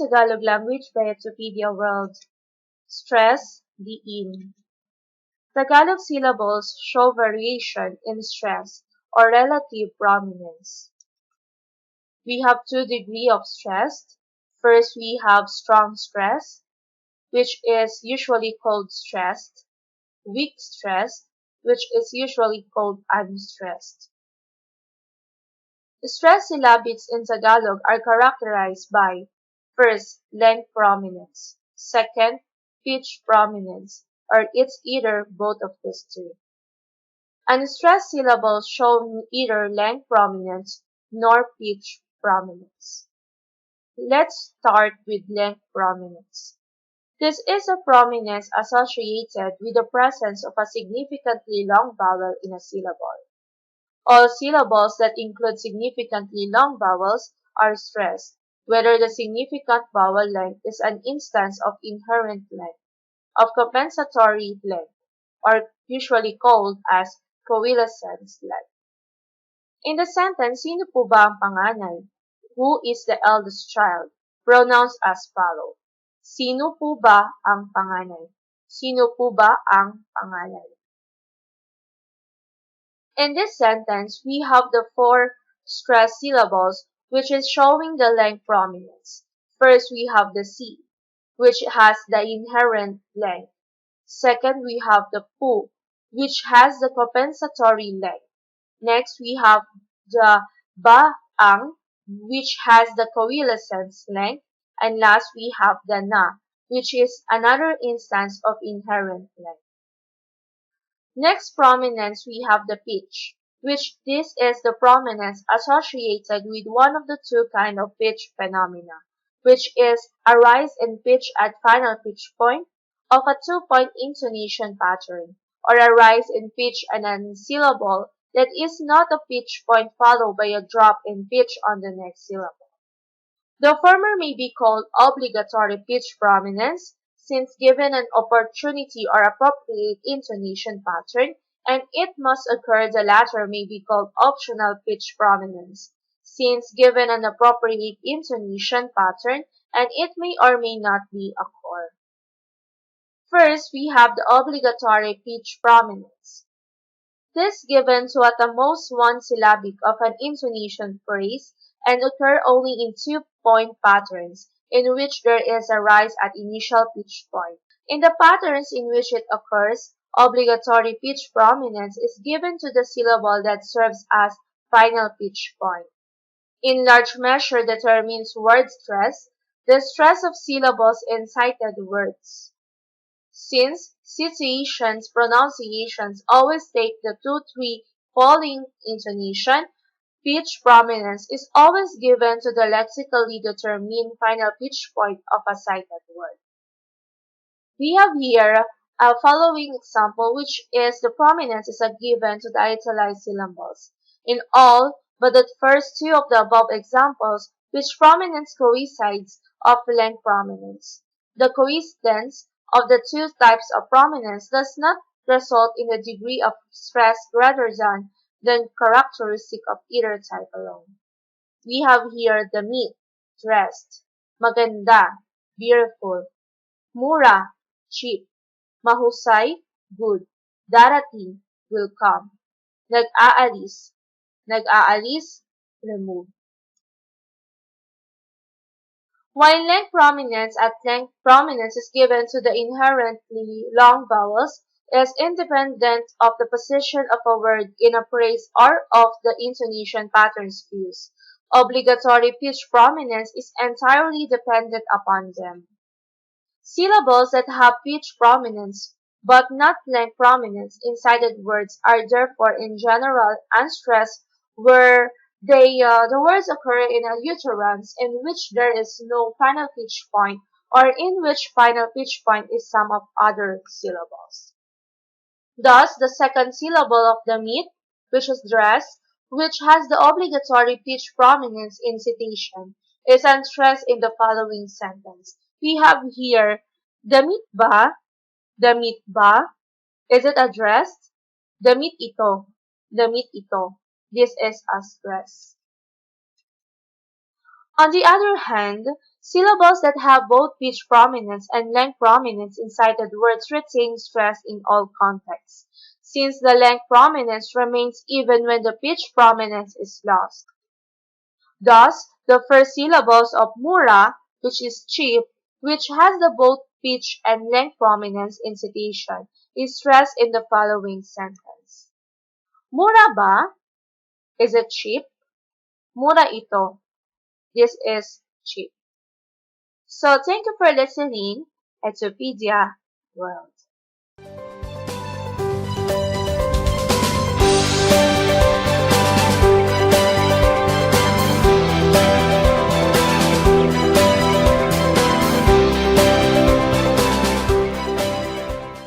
Tagalog Language by Wikipedia World. Stress, diin. Tagalog syllables show variation in stress or relative prominence. We have two degrees of stress. First, we have strong stress, which is usually called stressed, weak stress, which is usually called unstressed. The stress syllabics in Tagalog are characterized by first, length prominence, second, pitch prominence, or it's either both of these two. Unstressed syllables show either length prominence nor pitch prominence. Let's start with length prominence. This is a prominence associated with the presence of a significantly long vowel in a syllable. All syllables that include significantly long vowels are stressed, whether the significant vowel length is an instance of inherent length, of compensatory length, or usually called as coalescence length. In the sentence, sino po ba ang panganay? Who is the eldest child? Pronouns as follow. Sino po ba ang panganay? Sino po ba ang panganay? In this sentence, we have the four stressed syllables, which is showing the length prominence. First, we have the C, which has the inherent length. Second, we have the pu, which has the compensatory length. Next, we have the ba-ang, which has the coalescence length. And last, we have the na, which is another instance of inherent length. Next prominence, we have the pitch, which this is the prominence associated with one of the two kind of pitch phenomena, which is a rise in pitch at final pitch point of a two-point intonation pattern, or a rise in pitch at a syllable that is not a pitch point followed by a drop in pitch on the next syllable. The former may be called obligatory pitch prominence, since given an opportunity or appropriate intonation pattern, and it must occur. The latter may be called optional pitch prominence, since given an appropriate intonation pattern, and it may or may not be occur. First, we have the obligatory pitch prominence. This given to at the most one syllabic of an intonation phrase and occur only in two-point patterns in which there is a rise at initial pitch point. In the patterns in which it occurs, obligatory pitch prominence is given to the syllable that serves as final pitch point. In large measure determines word stress, the stress of syllables in cited words. Since situations, pronunciations always take the 2-3 falling intonation, pitch prominence is always given to the lexically determined final pitch point of a cited word. We have here a following example, which is the prominence is given to the italicized syllables. In all but the first two of the above examples, which prominence coincides of length prominence. The coincidence of the two types of prominence does not result in a degree of stress greater than characteristic of either type alone. We have here the meat, dressed, maganda, beautiful, mura, cheap, mahusay, good, darating, will come, nag-aalis, remove. While length prominence is given to the inherently long vowels, is independent of the position of a word in a phrase or of the intonation patterns used. Obligatory pitch prominence is entirely dependent upon them. Syllables that have pitch prominence but not length prominence in cited words are therefore in general unstressed where the words occur in a utterance in which there is no final pitch point or in which final pitch point is sum of other syllables. Thus, the second syllable of the meat, which is dress, which has the obligatory pitch prominence in citation, is unstressed in the following sentence. We have here, damit ba? Damit ba? Is it addressed? Damit ito. Damit ito. This is a stress. On the other hand, Syllables that have both pitch prominence and length prominence in cited words retain stress in all contexts, since the length prominence remains even when the pitch prominence is lost. Thus, the first syllables of mura, which is cheap, which has the both pitch and length prominence in citation, is stressed in the following sentence. Mura ba? Is it cheap? Mura ito. This is cheap. So thank you for listening. Edupedia World.